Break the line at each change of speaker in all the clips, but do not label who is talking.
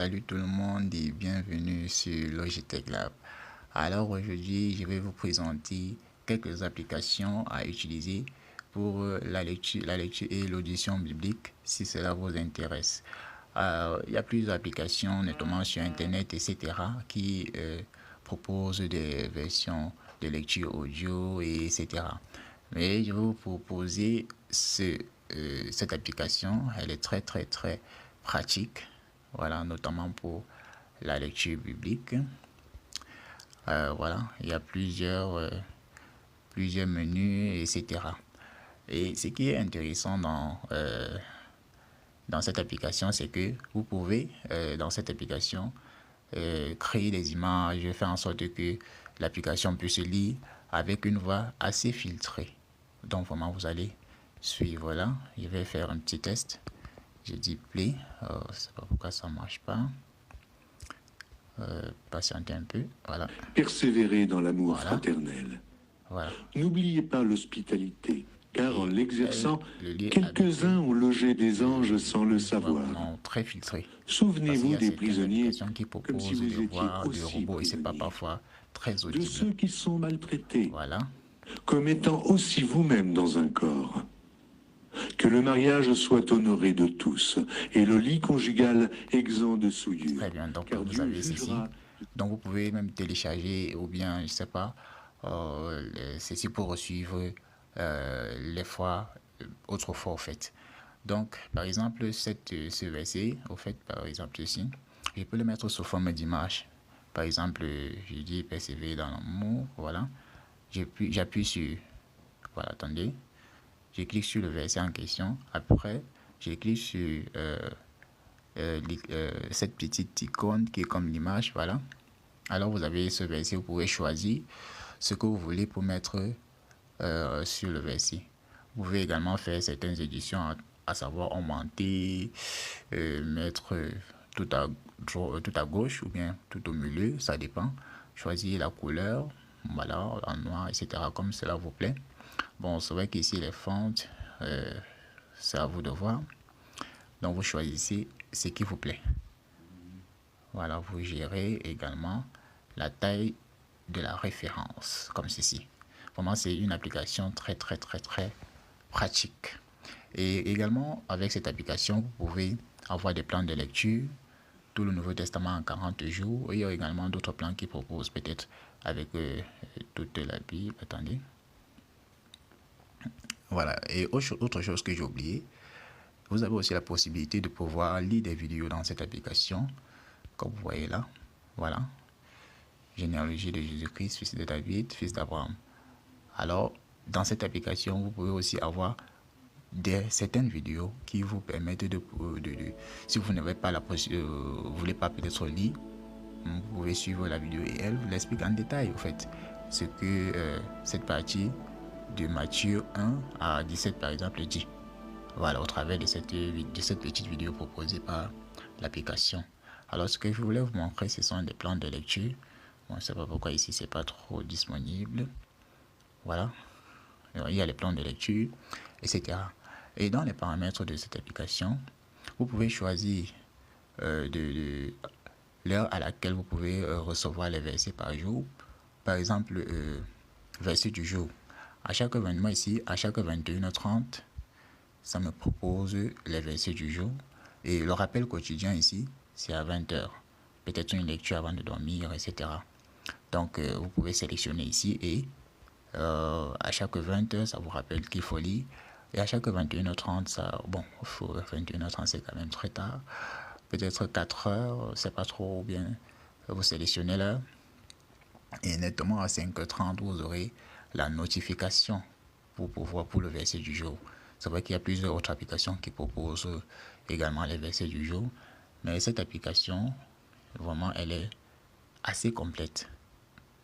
Salut tout le monde et bienvenue sur Logitech Lab. Alors aujourd'hui, je vais vous présenter quelques applications à utiliser pour la lecture et l'audition biblique si cela vous intéresse. Il y a plusieurs applications, notamment sur Internet, etc., qui proposent des versions de lecture audio, etc. Mais je vais vous proposer cette application. Elle est très pratique. Voilà, notamment pour la lecture biblique. Voilà, il y a plusieurs menus, etc. Et ce qui est intéressant dans cette application, c'est que vous pouvez, dans cette application, créer des images, faire en sorte que l'application puisse se lire avec une voix assez filtrée. Donc vraiment, vous allez suivre là. Je vais faire un petit test. J'ai dit play. Je ne sais pas pourquoi ça ne marche pas. Patientez un peu. Voilà.
Persévérez dans l'amour fraternel.
Voilà.
N'oubliez pas l'hospitalité, car en l'exerçant,
le
quelques-uns ont logé des anges sans le savoir.
Très filtré.
Souvenez-vous des prisonniers,
qui
comme si
proposent
vous
des
étiez
voix de
aussi
robots et c'est pas
prisonniers.
parfois très
De
audible.
ceux qui sont maltraités,
Voilà.
comme étant aussi vous-même dans un corps. Que le mariage soit honoré de tous et le lit conjugal exempt de souillure.
Très bien, donc
Car
vous
Dieu
avez ceci.
jugera.
Donc vous pouvez même télécharger ou bien, je sais pas, ceci pour suivre les fois, autrefois au fait. Donc, par exemple, ce verset, au fait, par exemple ici, je peux le mettre sous forme d'image. Par exemple, je dis persévérer dans l'amour, voilà. J'appuie sur, voilà, attendez. Je clique sur le verset en question. Après, je clique sur cette petite icône qui est comme l'image, voilà. Alors, vous avez ce verset, vous pouvez choisir ce que vous voulez pour mettre sur le verset. Vous pouvez également faire certaines éditions, à savoir augmenter, mettre tout à gauche ou bien tout au milieu, ça dépend. Choisir la couleur, voilà, en noir, etc., comme cela vous plaît. Bon, c'est vrai qu'ici, les fontes, c'est à vous de voir. Donc, vous choisissez ce qui vous plaît. Voilà, vous gérez également la taille de la référence, comme ceci. Vraiment, c'est une application très pratique. Et également, avec cette application, vous pouvez avoir des plans de lecture, tout le Nouveau Testament en 40 jours. Et il y a également d'autres plans qui proposent peut-être avec toute la Bible. Attendez. Voilà. Et autre chose que j'ai oublié, vous avez aussi la possibilité de pouvoir lire des vidéos dans cette application, comme vous voyez là. Voilà. Généalogie de Jésus-Christ, fils de David, fils d'Abraham. Alors, dans cette application, vous pouvez aussi avoir certaines vidéos qui vous permettent si vous n'avez pas la possibilité, vous voulez pas peut-être lire, vous pouvez suivre la vidéo et elle vous l'explique en détail, en fait, ce que cette partie de Matthieu 1 à 17, par exemple, dit. Voilà, au travers de cette petite vidéo proposée par l'application. Alors, ce que je voulais vous montrer, ce sont des plans de lecture. Bon, je ne sais pas pourquoi ici, c'est pas trop disponible. Voilà. Alors, il y a les plans de lecture, etc. Et dans les paramètres de cette application, vous pouvez choisir l'heure à laquelle vous pouvez recevoir les versets par jour. Par exemple, verset du jour. À chaque 20 mois ici, à chaque 21h30, ça me propose les versets du jour. Et le rappel quotidien ici, c'est à 20h. Peut-être une lecture avant de dormir, etc. Donc, vous pouvez sélectionner ici et à chaque 20h, ça vous rappelle qu'il faut lire. Et à chaque 21h30, ça, bon, 21h30, c'est quand même très tard. Peut-être 4h, c'est pas trop bien. Vous sélectionnez l'heure. Et nettement à 5h30, vous aurez la notification pour le verset du jour. C'est vrai qu'il y a plusieurs autres applications qui proposent également les versets du jour. Mais cette application, vraiment, elle est assez complète.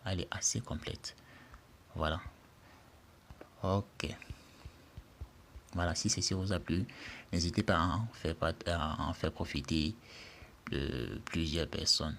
Elle est assez complète. Voilà. Ok. Voilà, si ceci vous a plu, n'hésitez pas à en faire profiter de plusieurs personnes.